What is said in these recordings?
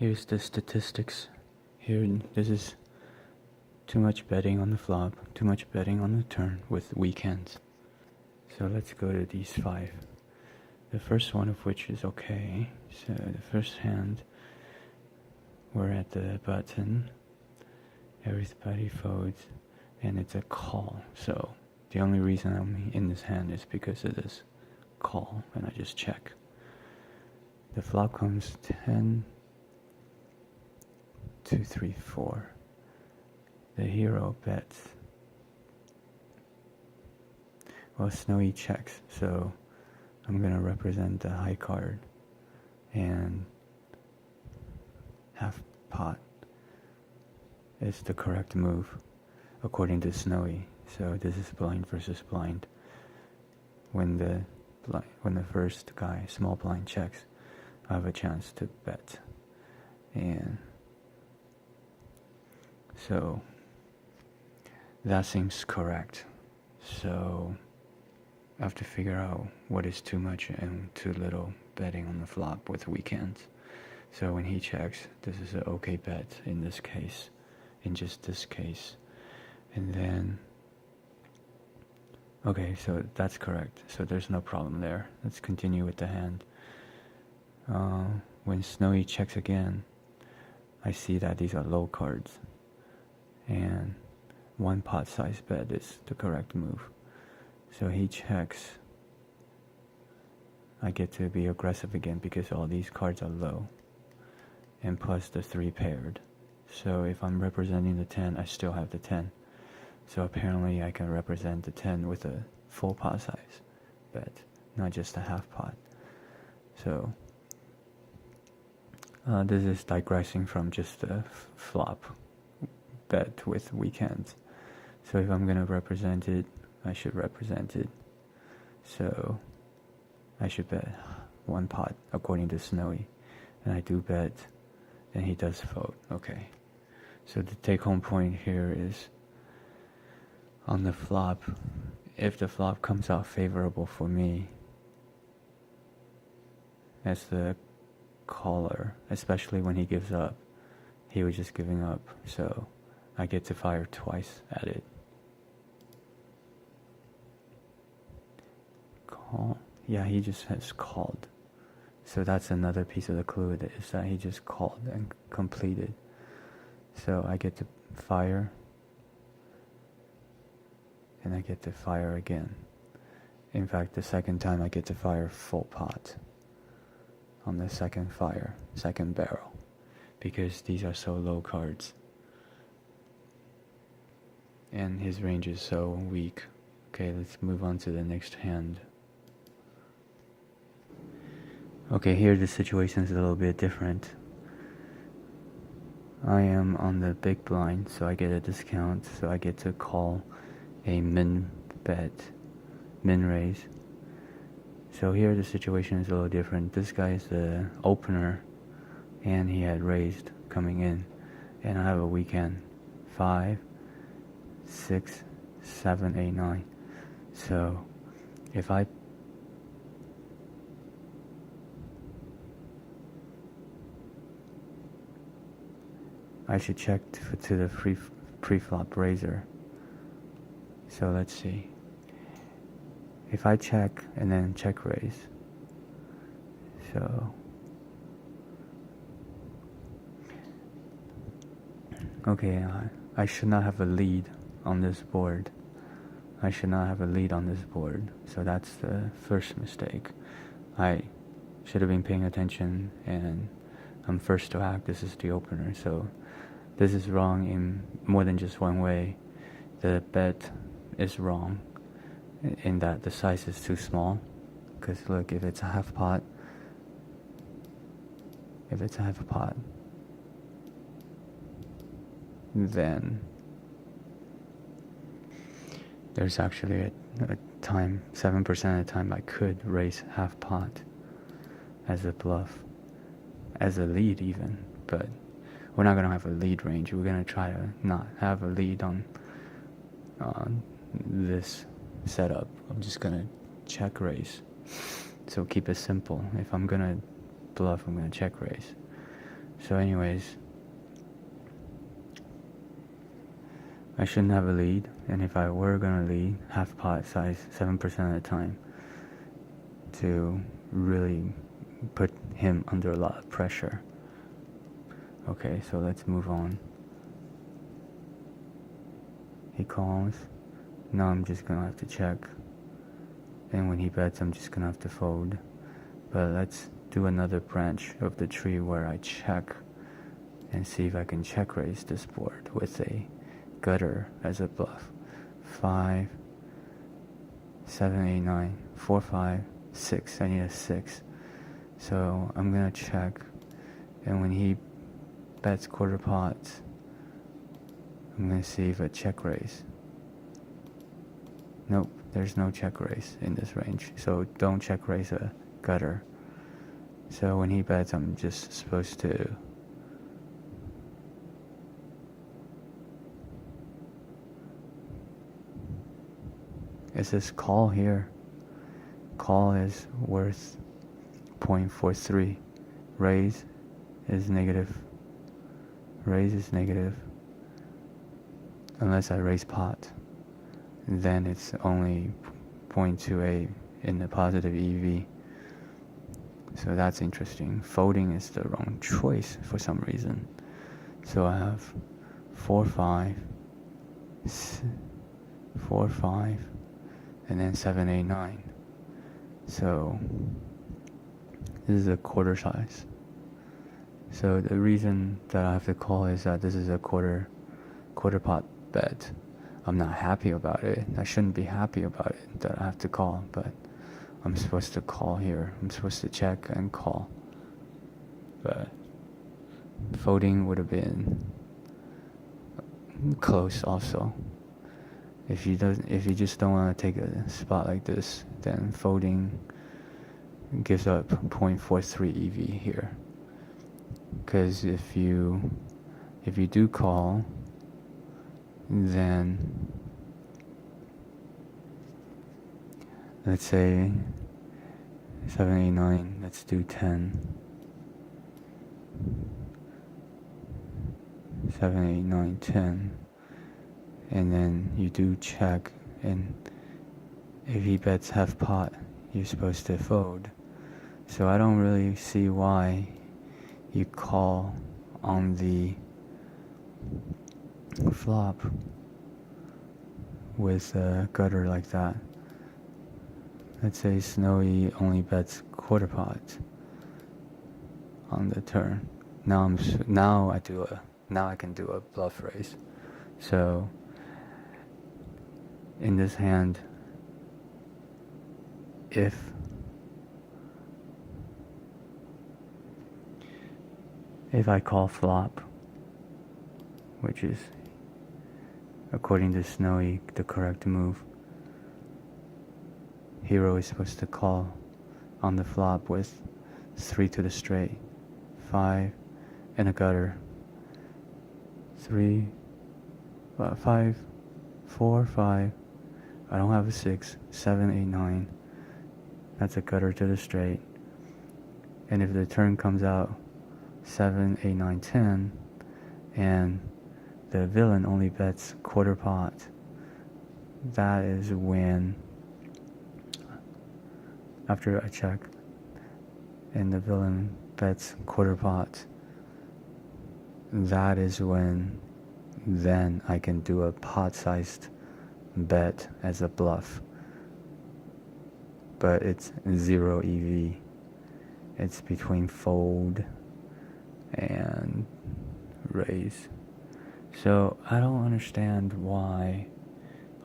Here's the statistics. Here, this is too much betting on the flop, too much betting on the turn with weak hands. So let's go to these 5. The first one of which is okay. So the first hand, we're at the button. Everybody folds, and it's a call. So the only reason I'm in this hand is because of this call, and I just check. The flop comes 10, 2, 3, 4. The hero bets. Well, Snowy checks, so I'm gonna represent the high card and half pot is the correct move according to Snowy. So this is blind versus blind. When the first guy, small blind, checks, I have a chance to bet. And so that seems correct. So I have to figure out what is too much and too little betting on the flop with weak hands. So when he checks, this is an okay bet in this case, in just this case. And then, okay, so that's correct. So there's no problem there. Let's continue with the hand. When Snowy checks again, I see that these are low cards. And 1 pot size bet is the correct move. So he checks. I get to be aggressive again because all these cards are low. And plus the 3 paired. So if I'm representing the 10, I still have the 10. So apparently I can represent the 10 with a full pot size bet, not just a half pot. So this is digressing from just a flop bet with weak hands. So if I'm gonna represent it, I should represent it. So I should bet 1 pot according to Snowy. And I do bet, and he does fold. Okay. So the take home point here is on the flop, if the flop comes out favorable for me as the caller, especially when he gives up, he was just giving up. So I get to fire twice at it. Call. Yeah, he just has called. So that's another piece of the clue, is that he just called and completed. So I get to fire, and I get to fire again. In fact, the second time I get to fire full pot on the second fire, second barrel, because these are so low cards. And his range is so weak. Okay, let's move on to the next hand. Okay, here the situation is a little bit different. I am on the big blind, so I get a discount, so I get to call a min bet, min raise. So here the situation is a little different. This guy is the opener, and he had raised coming in, and I have a weak hand, 5, 6, 7, 8, 9. So if I should check to the pre-flop raiser. So let's see. If I check and then check raise, so okay, I should not have a lead on this board. So that's the first mistake. I should have been paying attention, and I'm first to act. This is the opener, so this is wrong in more than just one way. The bet is wrong in that the size is too small, because look, if it's a half pot, then there's actually a time, 7% of the time I could raise half pot as a bluff, as a lead even, but we're not going to have a lead range. We're going to try to not have a lead on this setup. I'm just going to check raise. So keep it simple. If I'm going to bluff, I'm going to check raise. So anyways, I shouldn't have a lead, and if I were gonna lead, half pot size 7% of the time to really put him under a lot of pressure. Okay, so let's move on. He calls. Now I'm just gonna have to check. And when he bets, I'm just gonna have to fold. But let's do another branch of the tree where I check and see if I can check raise this board with a gutter as a bluff. 5, 7, 8, 9, 4, 5, 6. I need a 6. So I'm gonna check, and when he bets quarter pots, I'm gonna see if a check raise. Nope, there's no check raise in this range, so don't check raise a gutter. So when he bets, I'm just supposed to it says call here. Call is worth 0.43. Raise is negative. Raise is negative. Unless I raise pot, then it's only 0.28 in the positive EV. So that's interesting. Folding is the wrong choice for some reason. So I have 4, 5, 4, 5, and then 7, 8, 9. So this is a quarter size. So the reason that I have to call is that this is a quarter pot bet. I'm not happy about it. I shouldn't be happy about it that I have to call, but I'm supposed to call here. I'm supposed to check and call. But folding would have been close also. If you just don't want to take a spot like this, then folding gives up 0.43 EV here. Because if you do call, then let's say 7, 8, 9, let's do 10. 7, 8, 9, 10. And then you do check, and if he bets half pot, you're supposed to fold. So I don't really see why you call on the flop with a gutter like that. Let's say Snowy only bets quarter pot on the turn. Now I can do a bluff raise. So in this hand, if I call flop, which is according to Snowy the correct move, hero is supposed to call on the flop with 3 to the straight, 5, and a gutter. 3, 5, 4, 5. I don't have a 6. 7, 8, 9. That's a gutter to the straight. And if the turn comes out 7, 8, 9, 10, and the villain only bets quarter pot, that is when, after I check, and the villain bets quarter pot, that is when then I can do a pot-sized bet as a bluff. But it's 0 EV. It's between fold and raise. So I don't understand why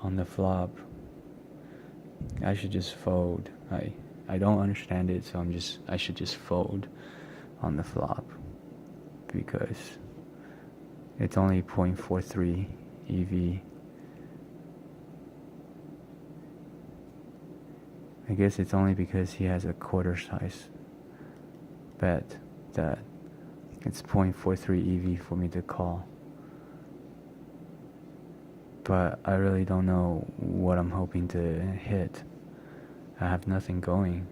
on the flop I should just fold. I don't understand it, so I should just fold on the flop because it's only 0.43 EV. I guess it's only because he has a quarter size bet that it's 0.43 EV for me to call. But I really don't know what I'm hoping to hit. I have nothing going.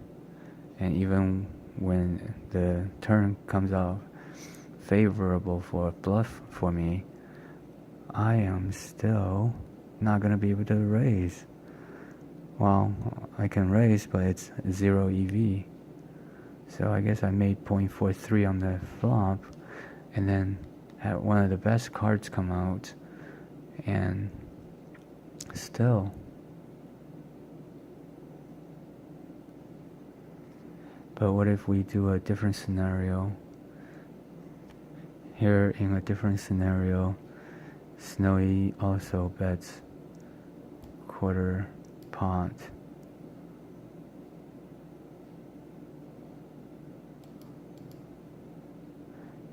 And even when the turn comes out favorable for a bluff for me, I am still not going to be able to raise. Well, I can raise, but it's 0 EV. So I guess I made 0.43 on the flop, and then had one of the best cards come out, and still. But what if we do a different scenario? Here in a different scenario, Snowy also bets quarter pot.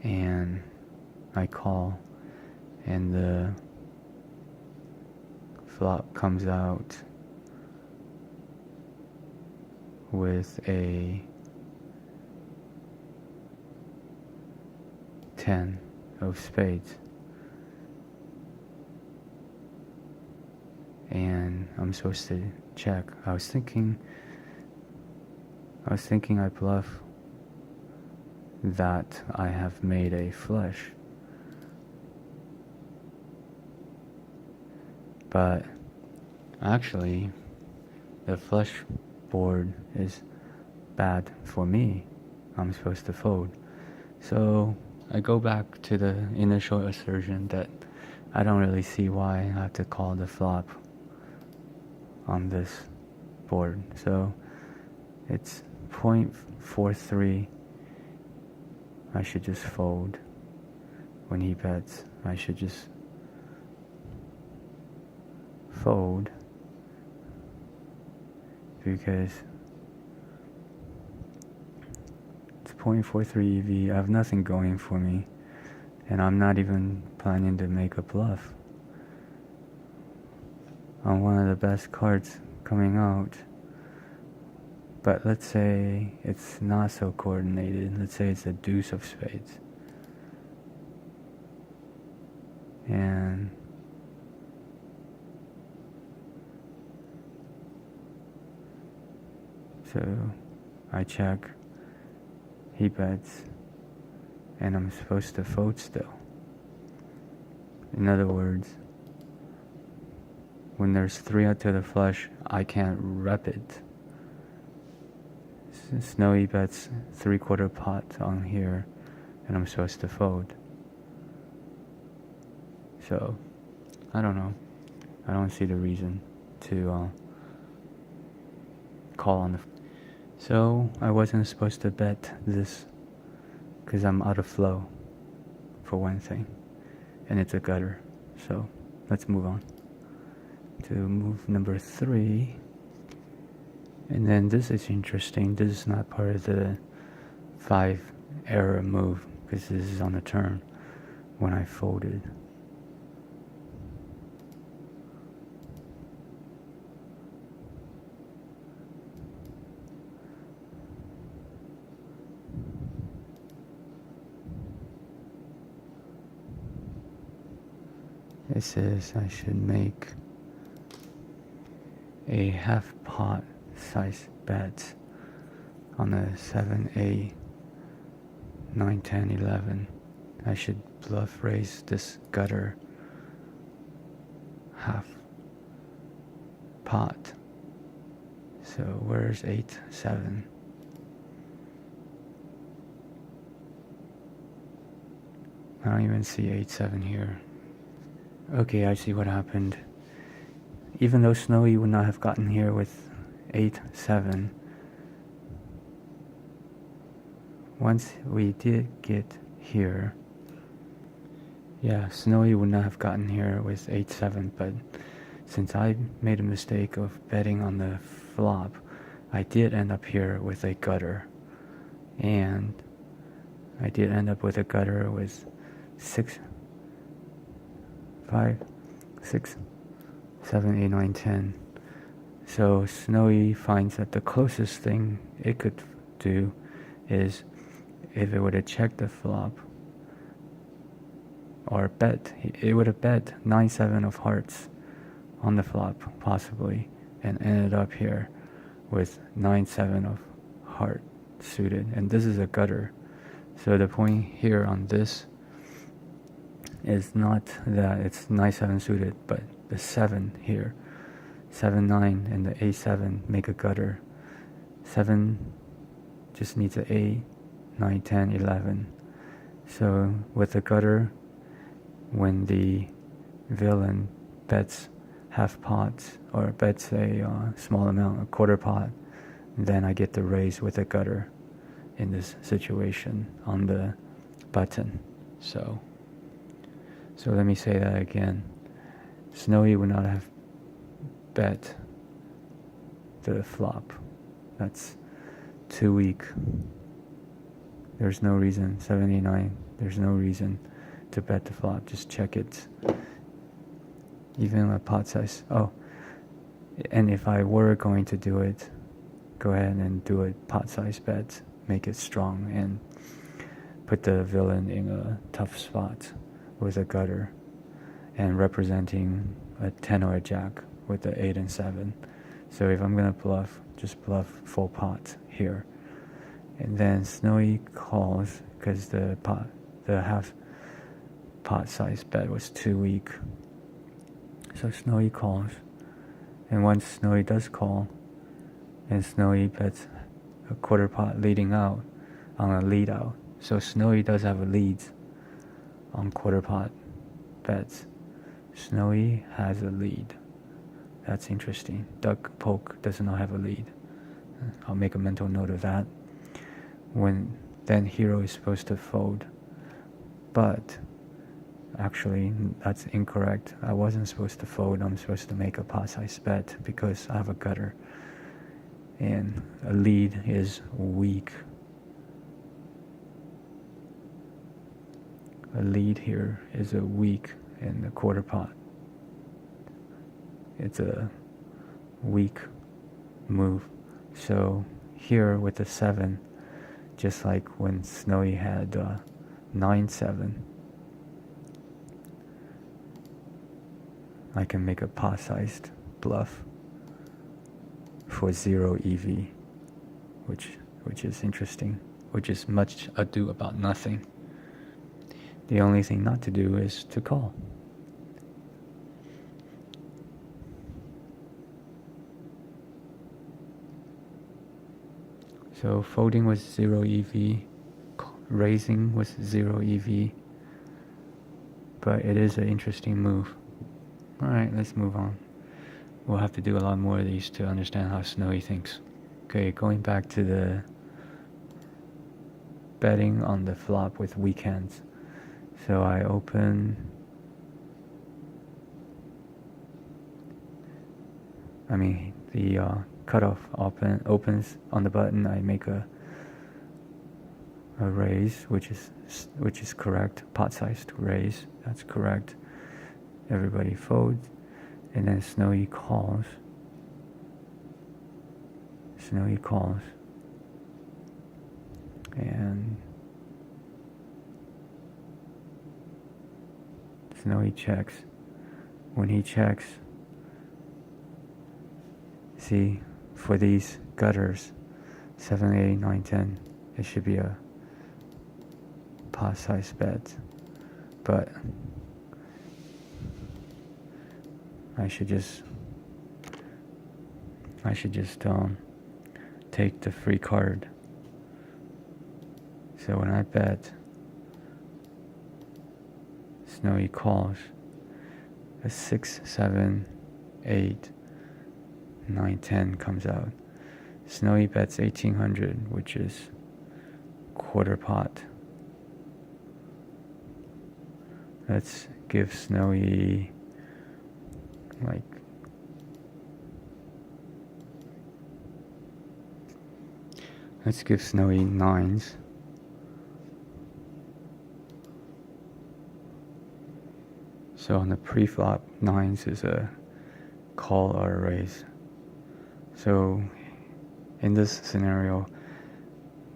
And I call, and the flop comes out with a 10 of spades, and I'm supposed to check. I was thinking I bluff that I have made a flush, but actually the flush board is bad for me. I'm supposed to fold. So I go back to the initial assertion that I don't really see why I have to call the flop on this board. So it's 0.43. I should just fold. When he bets, I should just fold, because it's 0.43 EV. I have nothing going for me, and I'm not even planning to make a bluff on one of the best cards coming out. But let's say it's not so coordinated. Let's say it's a deuce of spades. And so I check, he bets, and I'm supposed to fold still. In other words, when there's 3 out to the flush, I can't rep it. Snowy bets 3/4 pot on here, and I'm supposed to fold. So, I don't know. I don't see the reason to call on the. So I wasn't supposed to bet this because I'm out of flow, for one thing, and it's a gutter. So let's move on to move number 3. And then this is interesting. This is not part of the 5 error move, because this is on the turn when I folded. It says I should make a half pot size bet on the 7, 8, 9, 10, 11. I should bluff raise this gutter half pot. So where's 8, 7? I don't even see 8, 7 here. Okay, I see what happened. Even though Snowy would not have gotten here with 8, 7, once we did get here, yeah, Snowy would not have gotten here with 8, 7, but since I made a mistake of betting on the flop, I did end up here with a gutter, and I did end up with a gutter with 6, 5, 6, 7, 8, 9, 10. So Snowy finds that the closest thing it could do is, if it would have checked the flop or bet, it would have bet 9, 7 of hearts on the flop possibly, and ended up here with 9, 7 of heart suited, and this is a gutter. So the point here on this is not that it's 9-7 suited, but the 7 here, 7-9 and the A7 make a gutter. 7 just needs an A, 9, 10, 11. So with the gutter, when the villain bets half pots or bets a small amount, a quarter pot, then I get the raise with a gutter in this situation on the button. So let me say that again. Snowy would not have bet the flop. That's too weak. There's no reason. 79, there's no reason to bet the flop. Just check it. Even a pot size. Oh, and if I were going to do it, go ahead and do a pot size bet. Make it strong and put the villain in a tough spot with a gutter and representing a 10 or a jack with the 8 and 7. So if I'm gonna bluff, just bluff full pot here. And then Snowy calls because the half pot size bet was too weak. So Snowy calls, and once Snowy does call, and Snowy bets a quarter pot leading out on a lead out. So Snowy does have a lead on quarter pot bets. Snowy has a lead. That's interesting. Duck poke does not have a lead. I'll make a mental note of that. Then hero is supposed to fold, but actually that's incorrect. I wasn't supposed to fold. I'm supposed to make a pot size bet because I have a gutter, and a lead is weak. A lead here is a weak in the quarter pot. It's a weak move. So here with the 7, just like when Snowy had 9-7, I can make a pot-sized bluff for 0 EV, which is interesting, which is much ado about nothing. The only thing not to do is to call. So folding was 0 EV, raising was 0 EV, but it is an interesting move. Alright, let's move on. We'll have to do a lot more of these to understand how Snowy thinks. Okay, going back to the betting on the flop with weak hands. So I open, the cutoff opens on the button. I make a raise, which is correct. Pot sized raise, that's correct. Everybody folds, and then Snowy calls. Snowy calls, and Snowy checks. When he checks, see, for these gutters, 7, 8, 9, 10, it should be a pot size bet, but I should just take the free card. So when I bet, Snowy calls, a 6, 7, 8, 9, 10 comes out. Snowy bets 1800, which is quarter pot. Let's give Snowy let's give Snowy 9s. So on the pre-flop, 9s is a call or a raise. So in this scenario,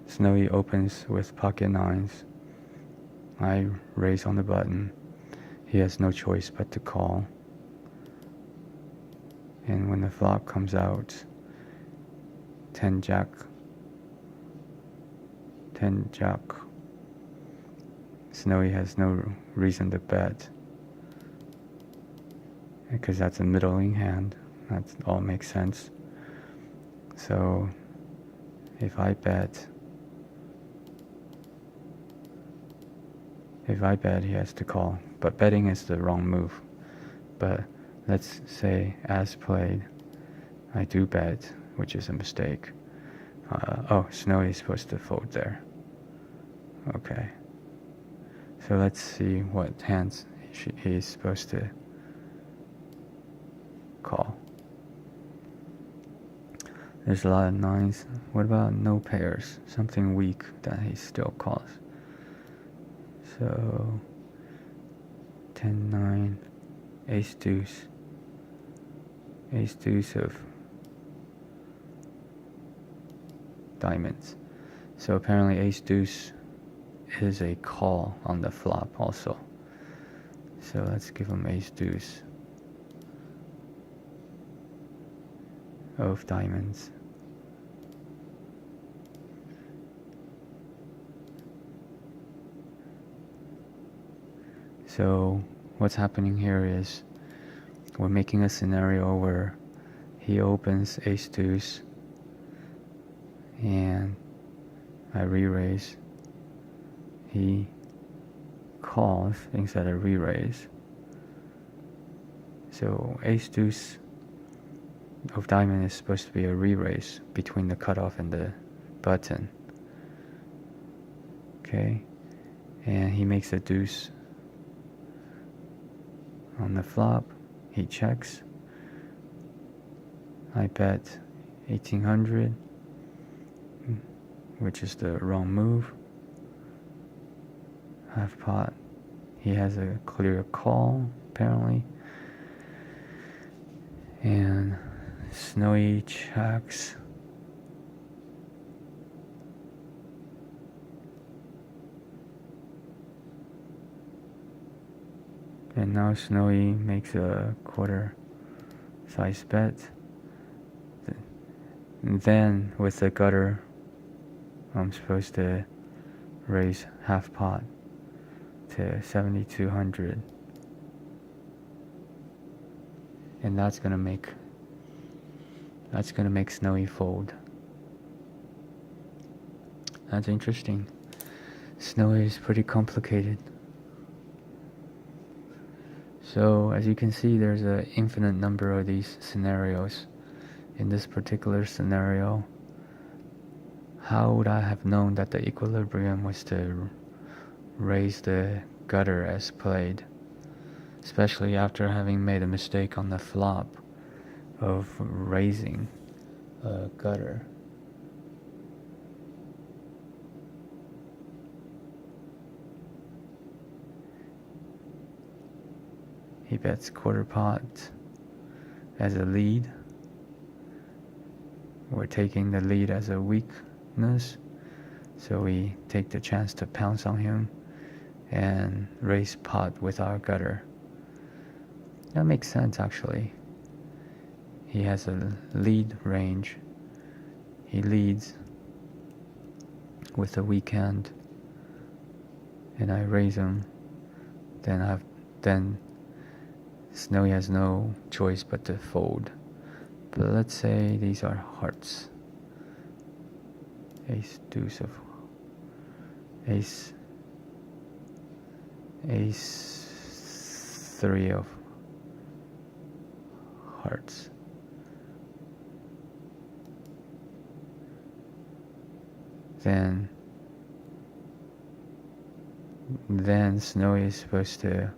Snowy opens with pocket 9s. I raise on the button. He has no choice but to call. And when the flop comes out, 10 jack, Snowy has no reason to bet, because that's a middling hand. That all makes sense. So if I bet, he has to call. But betting is the wrong move. But let's say, as played, I do bet, which is a mistake. Oh, Snowy is supposed to fold there. Okay. So let's see what hands he's supposed to call. There's a lot of nines. What about no pairs? Something weak that he still calls. So 10, 9, ace deuce. Ace deuce of diamonds. So apparently ace deuce is a call on the flop also. So let's give him ace deuce of diamonds. So what's happening here is we're making a scenario where he opens ace deuce and I re-raise. He calls instead of re-raise. So ace deuce of diamond is supposed to be a re-raise between the cutoff and the button. Okay, and he makes a deuce on the flop. He checks. I bet 1800, which is the wrong move. Half pot. He has a clear call apparently, and Snowy checks. And now Snowy makes a quarter size bet. And then with the gutter, I'm supposed to raise half pot to 7200. And that's gonna make Snowy fold. That's interesting. Snowy is pretty complicated. So as you can see, there's an infinite number of these scenarios. In this particular scenario, how would I have known that the equilibrium was to raise the gutter as played? Especially after having made a mistake on the flop of raising a gutter. He bets quarter pot as a lead. We're taking the lead as a weakness, so we take the chance to pounce on him and raise pot with our gutter. That makes sense actually. He has a lead range. He leads with a weak hand, and I raise him. Then Snowy has no choice but to fold. But let's say these are hearts. Ace deuce of ace three of hearts. Then Snowy is supposed to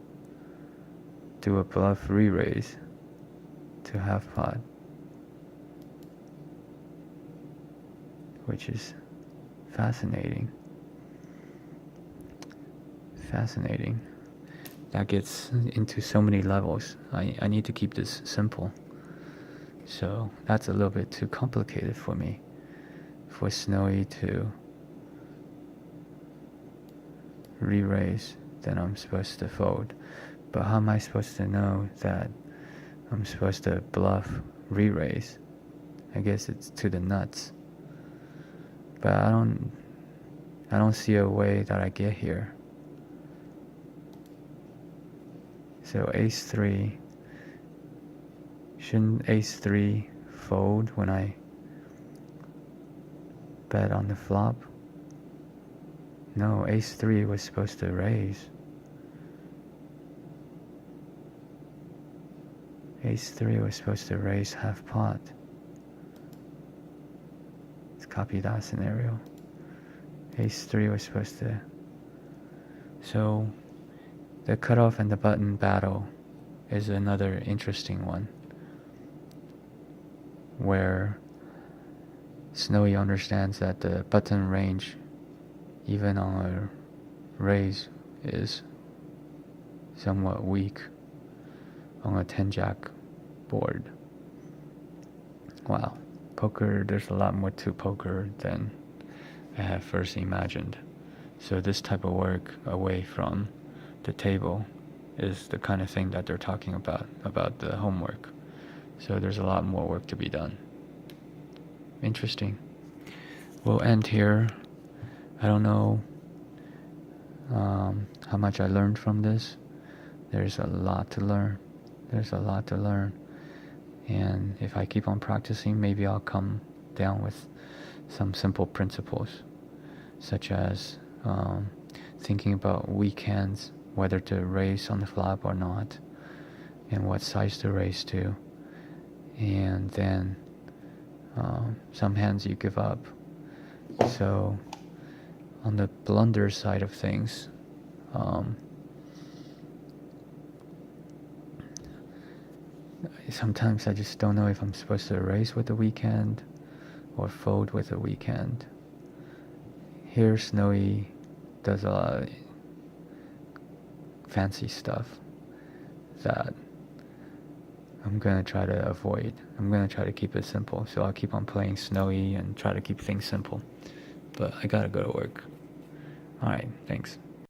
do a bluff re-raise to half pot, which is fascinating. That gets into so many levels. I need to keep this simple. So that's a little bit too complicated for me, for Snowy to re-raise. Then I'm supposed to fold. But how am I supposed to know that I'm supposed to bluff re-raise? I guess it's to the nuts. But I don't see a way that I get here. So ace-3, shouldn't ace-3 fold when I bet on the flop? No, ace-3 was supposed to raise. Ace-3 was supposed to raise half pot. Let's copy that scenario. Ace-3 was supposed to... So, the cutoff and the button battle is another interesting one, where Snowy understands that the button range, even on a raise, is somewhat weak on a 10-jack board. Wow, poker, there's a lot more to poker than I had first imagined. So this type of work away from the table is the kind of thing that they're talking about the homework. So there's a lot more work to be done. Interesting. We'll end here. I don't know how much I learned from this. There's a lot to learn. And if I keep on practicing, maybe I'll come down with some simple principles, such as thinking about weak hands, whether to raise on the flop or not, and what size to raise to, and then some hands you give up. So on the blunder side of things, sometimes I just don't know if I'm supposed to raise with the weak hand or fold with a weak hand. Here Snowy does a lot of fancy stuff that I'm gonna try to avoid. I'm gonna try to keep it simple. So I'll keep on playing Snowy and try to keep things simple. But I gotta go to work. Alright, thanks.